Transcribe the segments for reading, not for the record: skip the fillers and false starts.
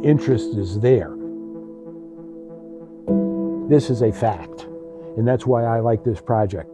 interest is there. This is a fact, and that's why I like this project.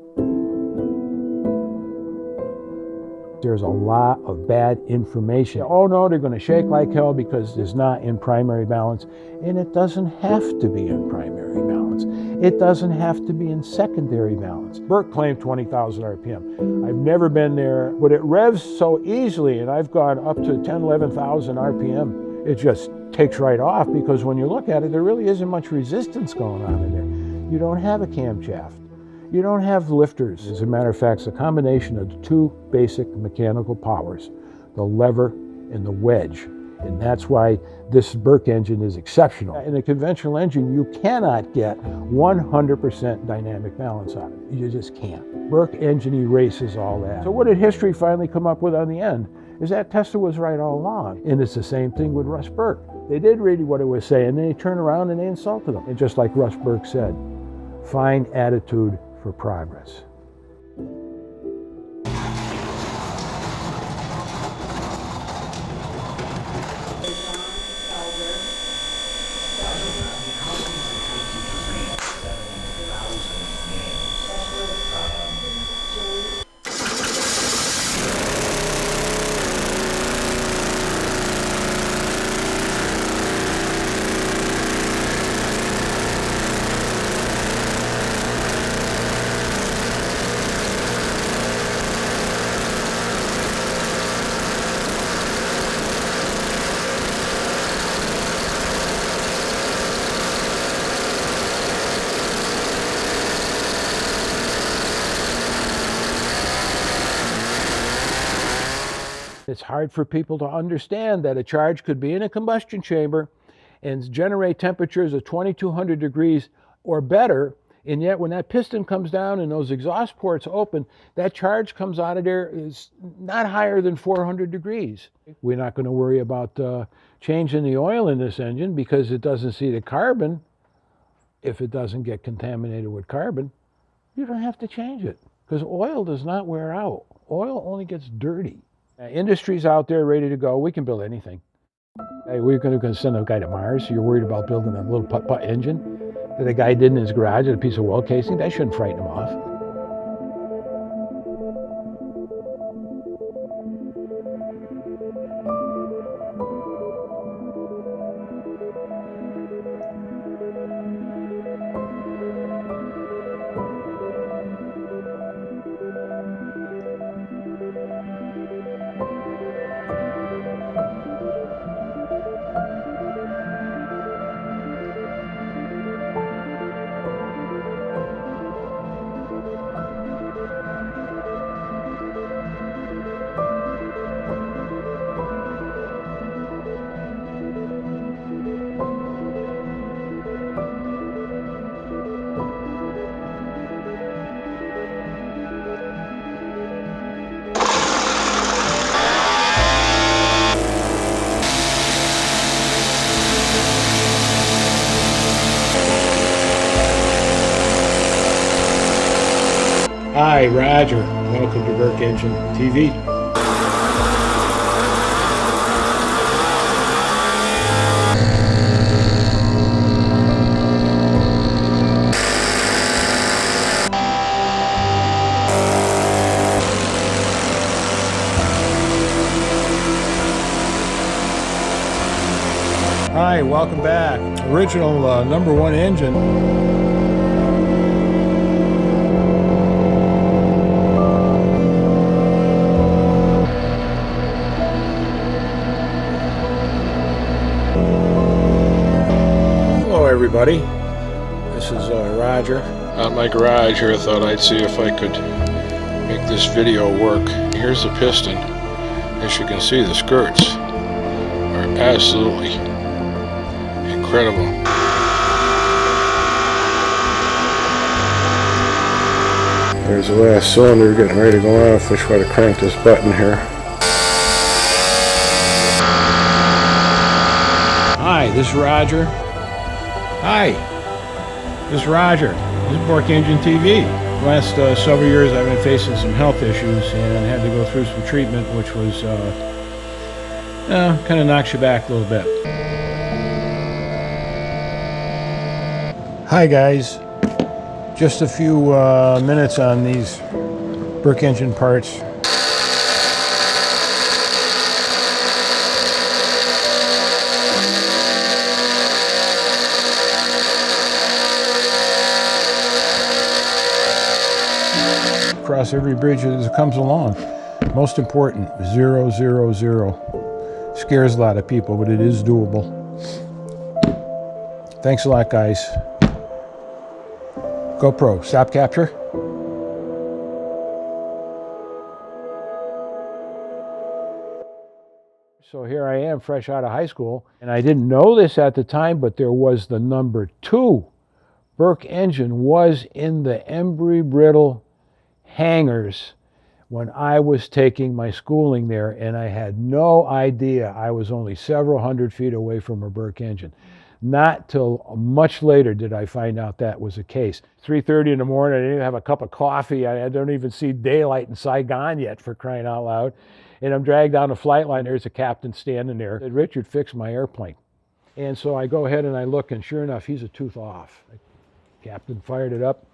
There's a lot of bad information. Oh no, they're going to shake like hell because it's not in primary balance. And it doesn't have to be in primary balance. It doesn't have to be in secondary balance. Bourke claimed 20,000 RPM. I've never been there, but it revs so easily, and I've gone up to 10, 11,000 RPM. It just takes right off, because when you look at it, there really isn't much resistance going on in there. You don't have a camshaft. You don't have lifters. As a matter of fact, it's a combination of the two basic mechanical powers, the lever and the wedge. And that's why this Bourke engine is exceptional. In a conventional engine, you cannot get 100% dynamic balance out of it. You just can't. Bourke engine erases all that. So what did history finally come up with on the end? Is that Tesla was right all along. And it's the same thing with Russ Bourke. They did read what it was saying, and then they turned around and they insulted him. And just like Russ Bourke said, find attitude for progress. It's hard for people to understand that a charge could be in a combustion chamber and generate temperatures of 2200 degrees or better, and yet when that piston comes down and those exhaust ports open, that charge comes out of there is not higher than 400 degrees. We're not going to worry about changing the oil in this engine because it doesn't see the carbon. If it doesn't get contaminated with carbon, you don't have to change it, because oil does not wear out. Oil only gets dirty. Industry's out there ready to go. We can build anything. Hey, we're going to send a guy to Mars. You're worried about building a little putt-putt engine that a guy did in his garage with a piece of well casing? That shouldn't frighten him off. Hi, Roger. Welcome to Bourke Engine TV. Hi, welcome back. Original #1 engine. Everybody, this is Roger. Out in my garage here, I thought I'd see if I could make this video work. Here's the piston. As you can see, the skirts are absolutely incredible. There's the last cylinder getting ready to go off. I try to crank this button here. Hi, this is Roger. Hi, this is Roger. This is Bourke Engine TV. The last several years I've been facing some health issues and had to go through some treatment, which was kind of knocks you back a little bit. Hi guys, just a few minutes on these Bourke engine parts. Cross every bridge as it comes along. Most important, 0, 0, 0. Scares a lot of people, but it is doable. Thanks a lot, guys. GoPro, stop capture. So here I am, fresh out of high school, and I didn't know this at the time, but there was the number 2 Bourke engine was in the Embry-Brittle hangars when I was taking my schooling there, and I had no idea I was only several hundred feet away from a Bourke engine. Not till much later did I find out that was the case. 3:30 in the morning, I didn't even have a cup of coffee. I don't even see daylight in Saigon yet, for crying out loud. And I'm dragged down the flight line. There's a captain standing there. Said, Richard, fix my airplane. And so I go ahead and I look, and sure enough, he's a tooth off. The captain fired it up.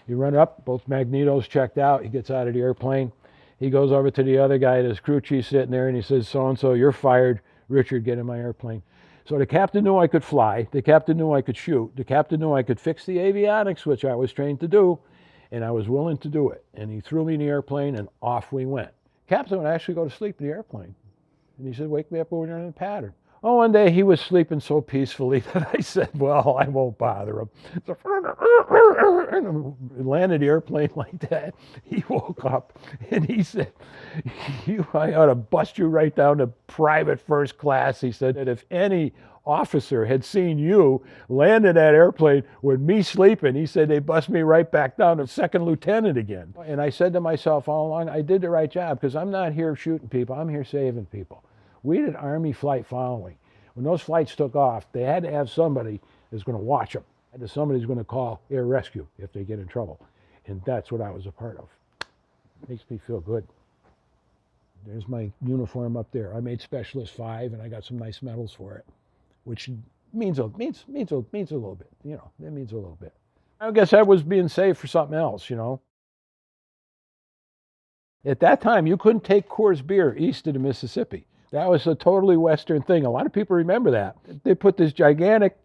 You run up, both magnetos checked out. He gets out of the airplane. He goes over to the other guy, his crew chief sitting there, and he says, so-and-so, you're fired. Richard, get in my airplane. So the captain knew I could fly. The captain knew I could shoot. The captain knew I could fix the avionics, which I was trained to do, and I was willing to do it. And he threw me in the airplane, and off we went. Captain would actually go to sleep in the airplane. And he said, wake me up when we're in a pattern. Oh, one day he was sleeping so peacefully that I said, well, I won't bother him. So, landed the airplane like that. He woke up and he said, I ought to bust you right down to private first class. He said that if any officer had seen you land in that airplane with me sleeping, he said they'd bust me right back down to second lieutenant again. And I said to myself all along, I did the right job, because I'm not here shooting people, I'm here saving people. We did Army flight following. When those flights took off, they had to have somebody that's going to watch them. And somebody's going to call air rescue if they get in trouble. And that's what I was a part of. Makes me feel good. There's my uniform up there. I made Specialist 5, and I got some nice medals for it, which means a little bit. You know, it means a little bit. I guess I was being saved for something else, you know. At that time, you couldn't take Coors beer east of the Mississippi. That was a totally Western thing. A lot of people remember that. They put this gigantic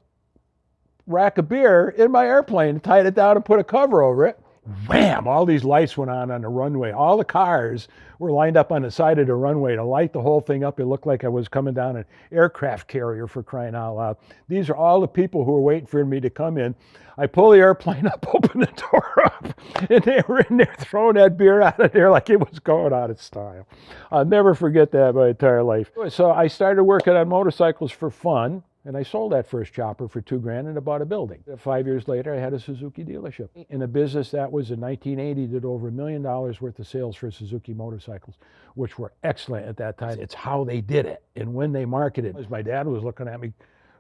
rack of beer in my airplane, tied it down, and put a cover over it. Wham! All these lights went on the runway. All the cars were lined up on the side of the runway to light the whole thing up. It looked like I was coming down an aircraft carrier, for crying out loud. These are all the people who were waiting for me to come in. I pull the airplane up, open the door up, and they were in there throwing that beer out of there like it was going out of style. I'll never forget that my entire life. So I started working on motorcycles for fun. And I sold that first chopper for $2,000 and I bought a building. 5 years later, I had a Suzuki dealership. In a business that was in 1980, did over $1 million worth of sales for Suzuki motorcycles, which were excellent at that time. It's how they did it and when they marketed. As my dad was looking at me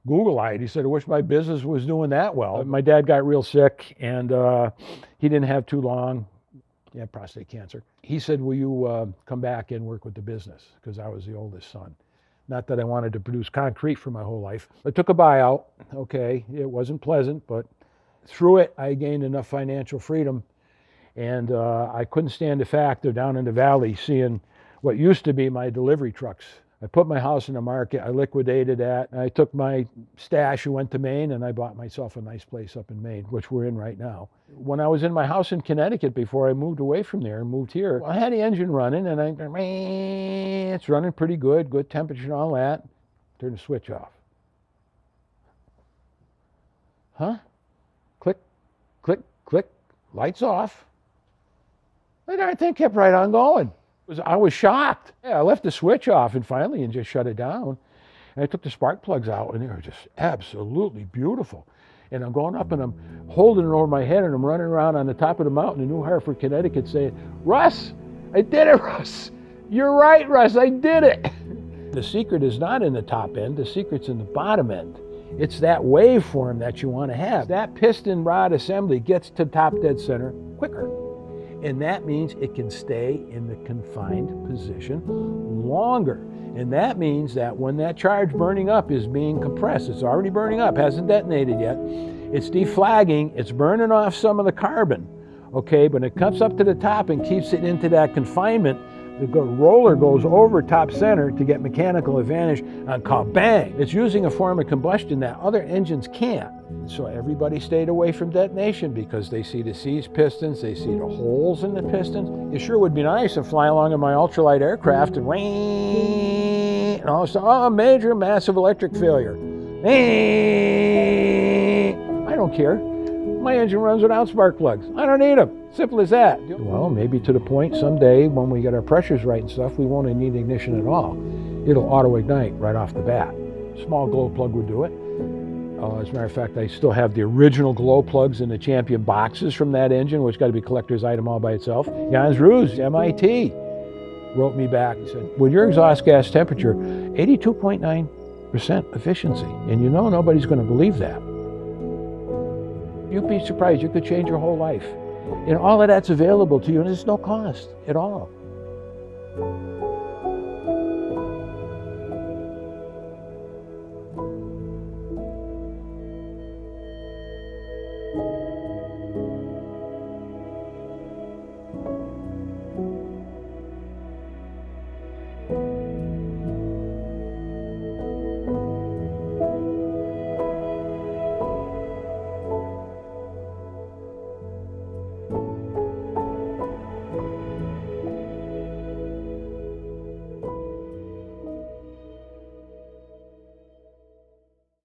Google-eyed, he said, I wish my business was doing that well. My dad got real sick, and he didn't have too long. He had prostate cancer. He said, will you come back and work with the business? Because I was the oldest son. Not that I wanted to produce concrete for my whole life. I took a buyout. Okay, it wasn't pleasant, but through it, I gained enough financial freedom. And I couldn't stand the fact of down in the valley seeing what used to be my delivery trucks. I put my house in the market. I liquidated that. I took my stash and went to Maine, and I bought myself a nice place up in Maine, which we're in right now. When I was in my house in Connecticut before I moved away from there and moved here, I had the engine running, and it's running pretty good, good temperature and all that. Turn the switch off. Huh? Click, click, click, lights off. And that thing kept right on going. I was shocked. Yeah, I left the switch off and finally just shut it down. And I took the spark plugs out, and they were just absolutely beautiful. And I'm going up and I'm holding it over my head, and I'm running around on the top of the mountain in New Hartford, Connecticut, saying, Russ, I did it, Russ. You're right, Russ, I did it. The secret is not in the top end, the secret's in the bottom end. It's that waveform that you want to have. That piston rod assembly gets to top dead center quicker. And that means it can stay in the confined position longer. And that means that when that charge burning up is being compressed, it's already burning up, hasn't detonated yet, It's deflagging, it's burning off some of the carbon, okay? But it comes up to the top and keeps it into that confinement. The roller goes over top center to get mechanical advantage and bang! It's using a form of combustion that other engines can't. So everybody stayed away from detonation because they see the seized pistons, they see the holes in the pistons. It sure would be nice to fly along in my ultralight aircraft and whee, and all of a sudden, oh, major massive electric failure. I don't care. My engine runs without spark plugs. I don't need them. Simple as that. Well, maybe to the point someday when we get our pressures right and stuff, we won't need ignition at all. It'll auto-ignite right off the bat. Small glow plug would do it. As a matter of fact, I still have the original glow plugs in the Champion boxes from that engine, which got to be a collector's item all by itself. Jans Roos, MIT, wrote me back. He said, with your exhaust gas temperature, 82.9% efficiency. And you know nobody's going to believe that. You'd be surprised. You could change your whole life. And all of that's available to you, and there's no cost at all.